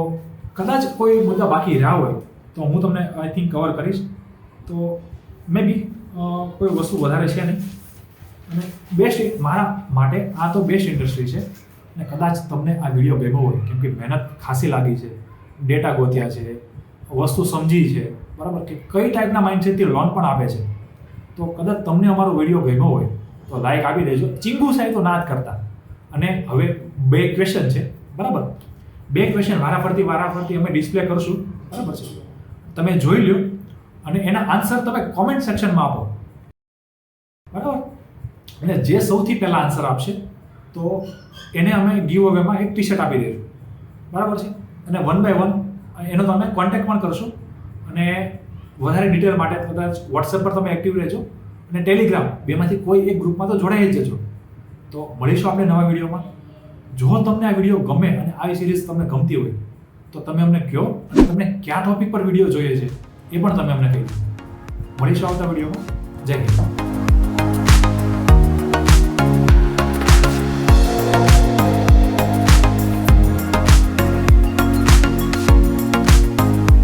કદાચ કોઈ મુદ્દા બાકી રહ્યા હોય તો હું તમને આઈ થિંક કવર કરીશ. તો મે બી કોઈ વસ્તુ વધારે છે નહીં. અને બેસ્ટ મારા માટે આ તો બેસ્ટ ઇન્ડસ્ટ્રી છે. અને કદાચ તમને આ વિડીયો ગમ્યો હોય, કેમ કે મહેનત ખાસી લાગી છે, ડેટા ગોત્યા છે, વસ્તુ સમજી છે, બરાબર, કે કઈ ટાઈપના માઇન્ડસેટથી લોન પણ આપે છે. તો કદાચ તમને અમારો વિડીયો ગમ્યો હોય તો લાઈક આપી દેજો. ચીંગુ સાહેબ તો ના જ કરતા. અને હવે 2 ક્વેશ્ચન છે, બરાબર. 2 ક્વેશ્ચન વારાફરતી અમે ડિસ્પ્લે કરશું, બરાબર છે. તમે જોઈ લો અને એના આન્સર તમે કોમેન્ટ સેક્શનમાં આપો, બરાબર. અને જે સૌથી પહેલા આન્સર આપશે તો એને અમે ગીવ અવેમાં એક ટી-શર્ટ આપી દઈશું, બરાબર છે. અને 1 by 1 એનો તમે કોન્ટેક્ટ પણ કરશો. અને વધારે ડિટેલ માટે કદાચ વોટ્સએપ પર તમે એક્ટિવ રહેજો અને ટેલિગ્રામ, બેમાંથી કોઈ એક ગ્રુપમાં તો જોડાઈ જ જજો. તો મળીશું આપણે નવા વિડીયોમાં. જો તમને આ વિડીયો ગમે અને આવી સિરીઝ તમને ગમતી હોય તો તમે અમને કહો, અને તમને કયા ટોપિક પર વિડીયો જોઈએ છે એ પણ તમે અમને કહી દો. મળીશું આવતા વિડીયોમાં. જય હિન્દ.